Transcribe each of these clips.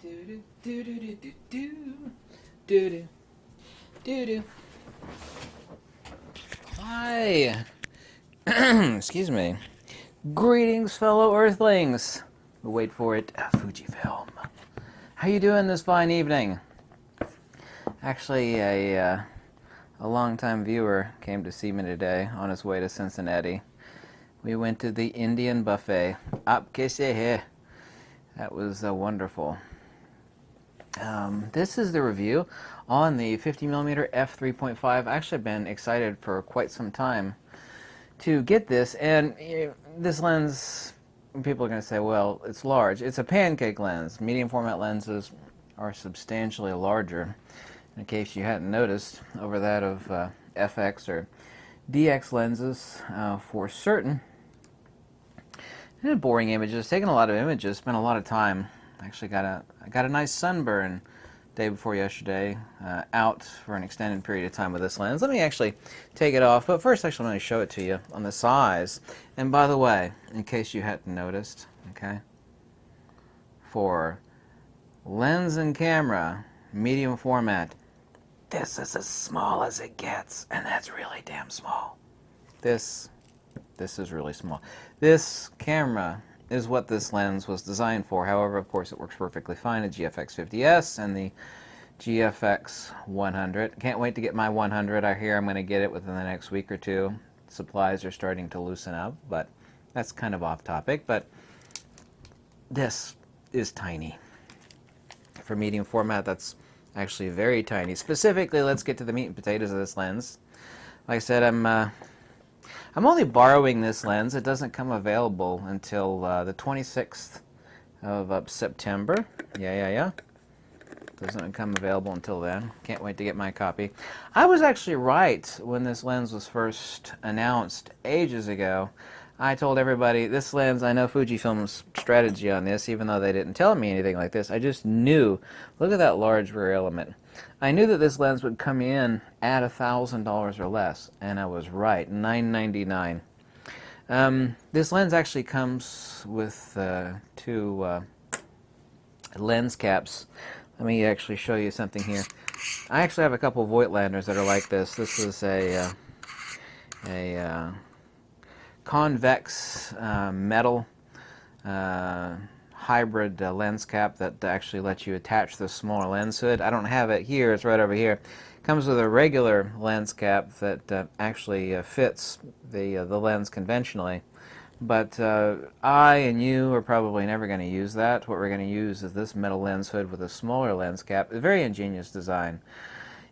Do do do do do do do do do do. Hi. Excuse me. Greetings, fellow Earthlings. Wait for it. Fujifilm. How you doing this fine evening? Actually, a longtime viewer came to see me today on his way to Cincinnati. We went to the Indian buffet. Aapke se hai. That was wonderful. This is the review on the 50mm f3.5. Actually, I've been excited for quite some time to get this, and this lens, people are going to say, well, it's large. It's a pancake lens. Medium format lenses are substantially larger, in case you hadn't noticed, over that of FX or DX lenses for certain. Boring images, taking a lot of images, spent a lot of time. Actually I got a nice sunburn day before yesterday, out for an extended period of time with this lens. Let me actually take it off, but first actually let me show it to you on the size. And by the way, in case you hadn't noticed, okay, for lens and camera, medium format, this is as small as it gets, and that's really damn small. This is really small. This camera is what this lens was designed for. However, of course, it works perfectly fine at GFX 50S and the GFX 100. Can't wait to get my 100. I hear I'm going to get it within the next week or two. Supplies are starting to loosen up, but that's kind of off topic. But this is tiny. For medium format, that's actually very tiny. Specifically, let's get to the meat and potatoes of this lens. Like I said, I'm only borrowing this lens. It doesn't come available until the 26th of September. Yeah. Doesn't come available until then. Can't wait to get my copy. I was actually right when this lens was first announced ages ago. I told everybody, this lens, I know Fujifilm's strategy on this, even though they didn't tell me anything like this. I just knew. Look at that large rear element. I knew that this lens would come in at $1,000 or less, and I was right, $999. This lens actually comes with two lens caps. Let me actually show you something here. I actually have a couple of Voigtlanders that are like this. This is a convex metal hybrid lens cap that actually lets you attach the smaller lens hood. I don't have it here, it's right over here. Comes with a regular lens cap that actually fits the lens conventionally. But I and you are probably never going to use that. What we're going to use is this metal lens hood with a smaller lens cap. A very ingenious design.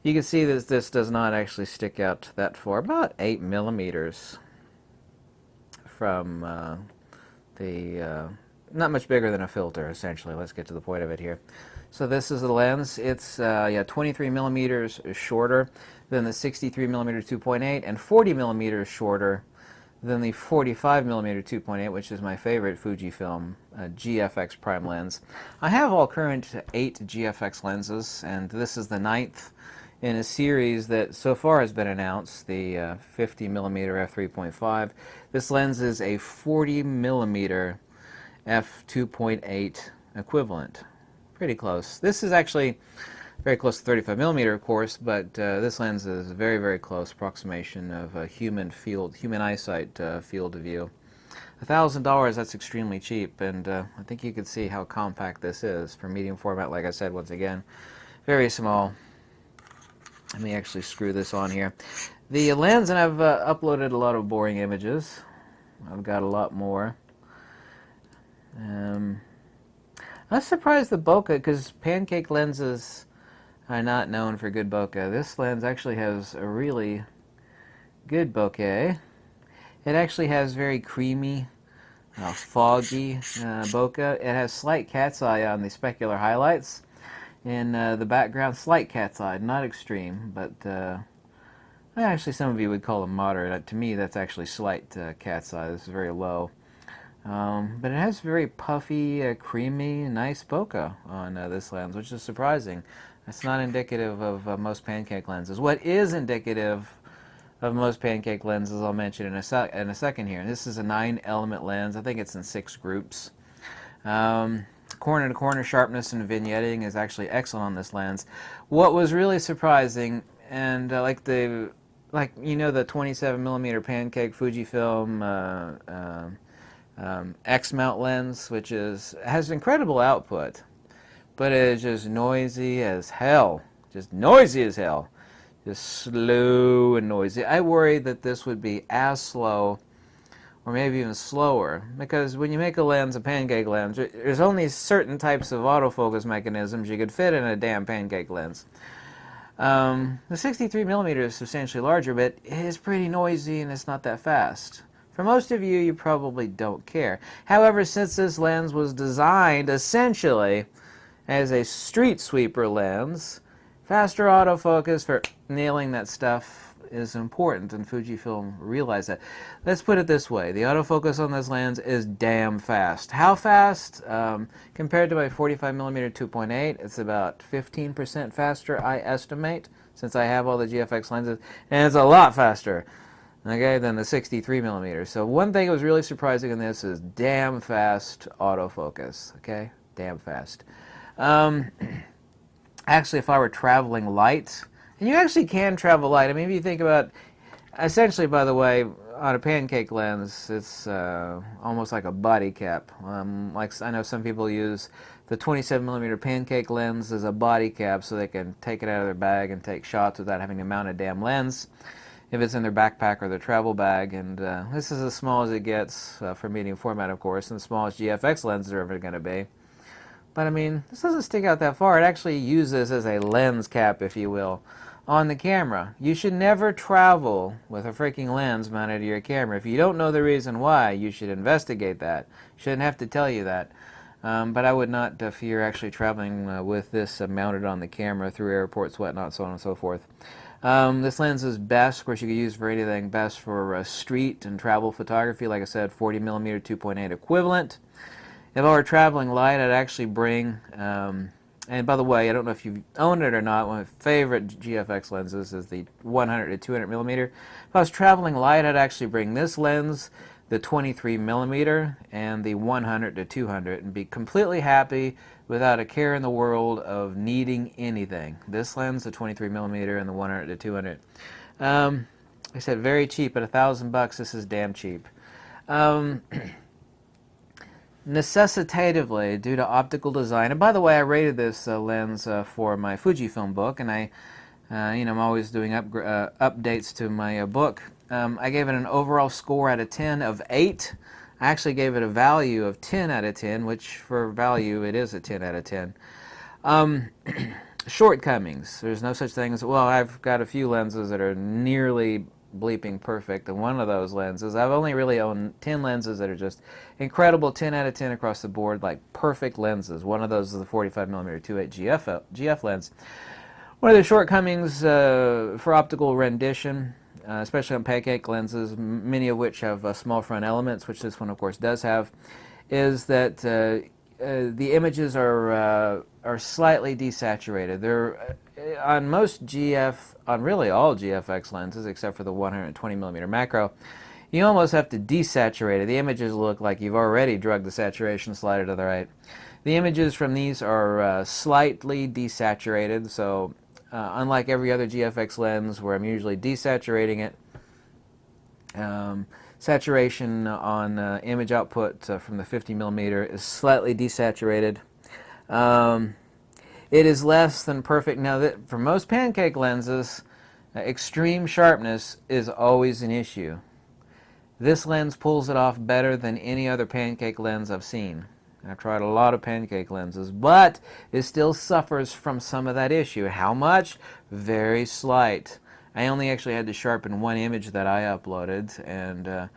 You can see that this does not actually stick out that far, about 8 millimeters from not much bigger than a filter, essentially. Let's get to the point of it here. So this is the lens. It's 23 millimeters shorter than the 63 millimeter 2.8 and 40 millimeters shorter than the 45 millimeter 2.8, which is my favorite Fujifilm GFX prime lens. I have all current 8 GFX lenses, and this is the 9th in a series that so far has been announced, the 50mm f3.5. This lens is a 40mm f2.8 equivalent. Pretty close. This is actually very close to 35mm, of course, but this lens is a very, very close approximation of a human eyesight field of view. $1,000, that's extremely cheap, and I think you can see how compact this is for medium format. Like I said, once again, very small. Let me actually screw this on here. The lens, and I've uploaded a lot of boring images. I've got a lot more. I'm surprised the bokeh, because pancake lenses are not known for good bokeh. This lens actually has a really good bokeh. It actually has very creamy, foggy bokeh. It has slight cat's eye on the specular highlights. In the background, slight cat's eye, not extreme, but actually some of you would call them moderate. To me, that's actually slight cat's eye. This is very low. But it has very puffy, creamy, nice bokeh on this lens, which is surprising. That's not indicative of most pancake lenses. What is indicative of most pancake lenses, I'll mention in a second here. This is a 9-element lens. I think it's in 6 groups. Quite corner-to-corner sharpness and vignetting is actually excellent on this lens. What was really surprising, and like you know the 27mm pancake Fujifilm X mount lens, which has incredible output, but it is just noisy as hell. Just noisy as hell. Just slow and noisy. I worried that this would be as slow, or maybe even slower, because when you make a lens, a pancake lens, there's only certain types of autofocus mechanisms you could fit in a damn pancake lens. The 63mm is substantially larger, but it is pretty noisy and it's not that fast. For most of you, you probably don't care. However, since this lens was designed essentially as a street sweeper lens, faster autofocus for nailing that stuff is important, and Fujifilm realized that. Let's put it this way. The autofocus on this lens is damn fast. How fast? Compared to my 45mm 2.8, it's about 15% faster, I estimate, since I have all the GFX lenses, and it's a lot faster, okay, than the 63mm. So one thing that was really surprising in this is damn fast autofocus, okay? Damn fast. Actually, if I were traveling light, and you actually can travel light. I mean, if you think about, essentially, by the way, on a pancake lens, it's almost like a body cap. Like I know some people use the 27mm pancake lens as a body cap so they can take it out of their bag and take shots without having to mount a damn lens if it's in their backpack or their travel bag. And this is as small as it gets for medium format, of course, and the smallest GFX lenses are ever going to be. But I mean, this doesn't stick out that far. It actually uses as a lens cap, if you will, on the camera. You should never travel with a freaking lens mounted to your camera. If you don't know the reason why, you should investigate that. Shouldn't have to tell you that. But I would not if you're actually traveling with this mounted on the camera through airports, whatnot, so on and so forth. This lens is best, of course you could use for anything, best for street and travel photography. Like I said, 40mm 2.8 equivalent. If I were traveling light, I'd actually bring, and by the way, I don't know if you own it or not, one of my favorite GFX lenses is the 100 to 200mm. If I was traveling light, I'd actually bring this lens, the 23mm, and the 100 to 200, and be completely happy without a care in the world of needing anything. This lens, the 23mm, and the 100 to 200. Like I said, very cheap. At $1,000, this is damn cheap. Necessitatively, due to optical design, and by the way, I rated this lens for my Fujifilm book, and I'm always doing updates to my book. I gave it an overall score out of 10 of 8. I actually gave it a value of 10 out of 10, which for value it is a 10 out of 10. Shortcomings. There's no such thing as, well, I've got a few lenses that are nearly bleeping perfect, and one of those lenses, I've only really owned 10 lenses that are just incredible, 10 out of 10 across the board, like perfect lenses. One of those is the 45mm 2.8 GF lens. One of the shortcomings for optical rendition, especially on pancake lenses, many of which have small front elements, which this one of course does have, is that the images are slightly desaturated. They're on most on really all GFX lenses, except for the 120mm macro, you almost have to desaturate it. The images look like you've already drugged the saturation slider to the right. The images from these are slightly desaturated, so unlike every other GFX lens where I'm usually desaturating it, saturation on image output from the 50mm is slightly desaturated. It is less than perfect. Now, for most pancake lenses, extreme sharpness is always an issue. This lens pulls it off better than any other pancake lens I've seen. I've tried a lot of pancake lenses, but it still suffers from some of that issue. How much? Very slight. I only actually had to sharpen one image that I uploaded, and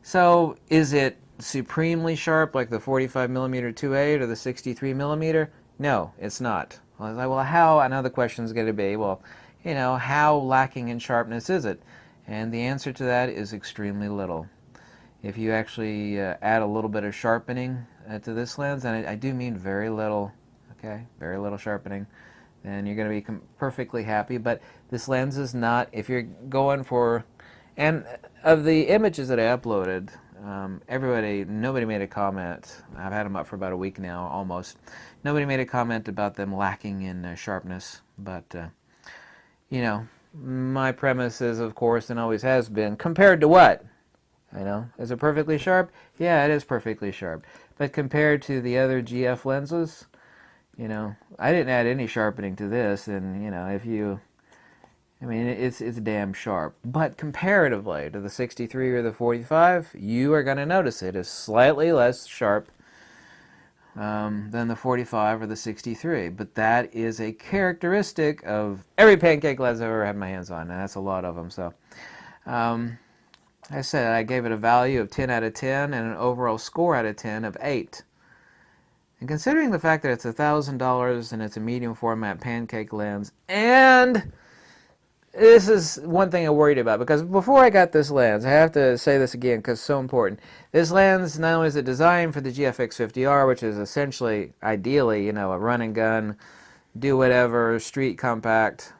so is it supremely sharp like the 45mm 2.8 or the 63mm? No, it's not. I was like, well, how? I know the question is going to be, well, how lacking in sharpness is it? And the answer to that is extremely little. If you actually add a little bit of sharpening to this lens, and I do mean very little, okay, very little sharpening, then you're going to be perfectly happy. But this lens is not, if you're going for, and of the images that I uploaded, Nobody made a comment. I've had them up for about a week now, almost. Nobody made a comment about them lacking in sharpness, but you know, my premise is, of course, and always has been, compared to what? Is it perfectly sharp? Yeah, it is perfectly sharp. But compared to the other GF lenses, I didn't add any sharpening to this, and it's damn sharp. But comparatively to the 63 or the 45, you are going to notice it is slightly less sharp than the 45 or the 63. But that is a characteristic of every pancake lens I've ever had my hands on, and that's a lot of them. So, I said I gave it a value of 10 out of 10 and an overall score out of 10 of 8. And considering the fact that it's $1,000 and it's a medium format pancake lens, and this is one thing I worried about, because before I got this lens, I have to say this again because it's so important. This lens, not only is it designed for the GFX 50R, which is essentially, ideally, a run and gun, do whatever, street compact,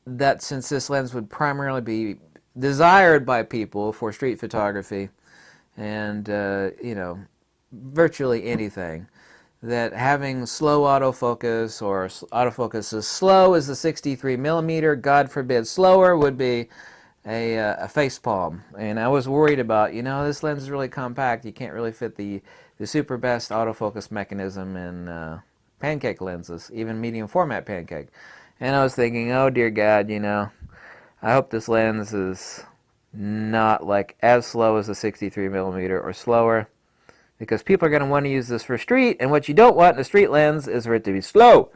that since this lens would primarily be desired by people for street photography and, virtually anything, that having slow autofocus or autofocus as slow as the 63mm, God forbid slower, would be a face palm. And I was worried about, this lens is really compact. You can't really fit the super best autofocus mechanism in pancake lenses, even medium format pancake. And I was thinking, oh dear God, I hope this lens is not like as slow as the 63mm or slower, because people are going to want to use this for street, and what you don't want in a street lens is for it to be slow.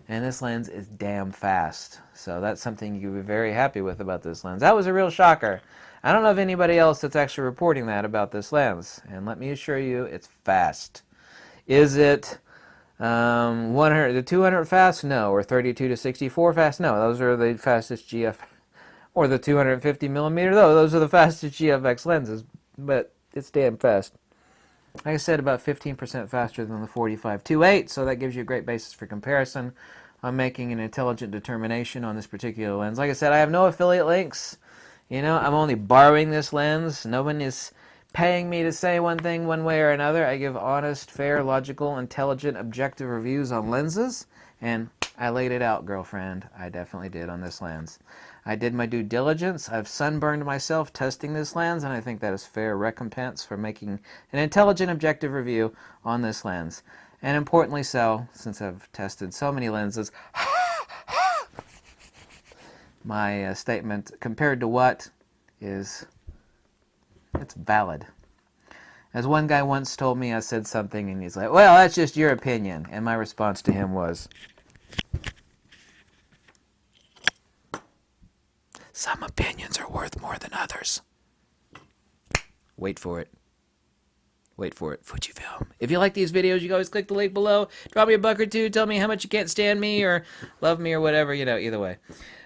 And this lens is damn fast. So that's something you can be very happy with about this lens. That was a real shocker. I don't know of anybody else that's actually reporting that about this lens. And let me assure you, it's fast. Is it 100 to 200 fast? No. Or 32 to 64 fast? No. Those are the fastest GF, or the 250mm. No, those are the fastest GFX lenses. But it's damn fast. Like I said, about 15% faster than the 45-2.8, so that gives you a great basis for comparison. I'm making an intelligent determination on this particular lens. Like I said, I have no affiliate links. I'm only borrowing this lens. No one is paying me to say one thing one way or another. I give honest, fair, logical, intelligent, objective reviews on lenses, and I laid it out, girlfriend. I definitely did on this lens. I did my due diligence. I've sunburned myself testing this lens, and I think that is fair recompense for making an intelligent, objective review on this lens. And importantly so, since I've tested so many lenses, my statement, compared to what, it's valid. As one guy once told me, I said something, and he's like, well, that's just your opinion. And my response to him was, some opinions are worth more than others. Wait for it. Wait for it. Fujifilm. If you like these videos, you can always click the link below. Drop me a buck or two. Tell me how much you can't stand me or love me or whatever, either way.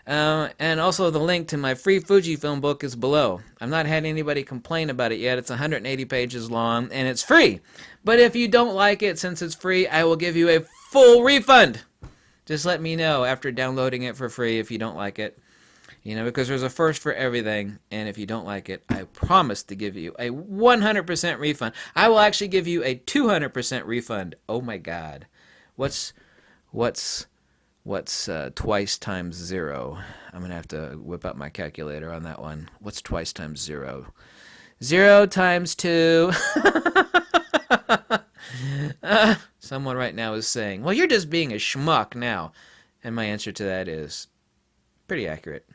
And also the link to my free Fujifilm book is below. I've not had anybody complain about it yet. It's 180 pages long, and it's free. But if you don't like it, since it's free, I will give you a full refund. Just let me know after downloading it for free if you don't like it. Because there's a first for everything, and if you don't like it, I promise to give you a 100% refund. I will actually give you a 200% refund. Oh my God. What's twice times 0? I'm going to have to whip out my calculator on that one. What's twice times 0? 0 times 2. Someone right now is saying, well, you're just being a schmuck now. And my answer to that is pretty accurate.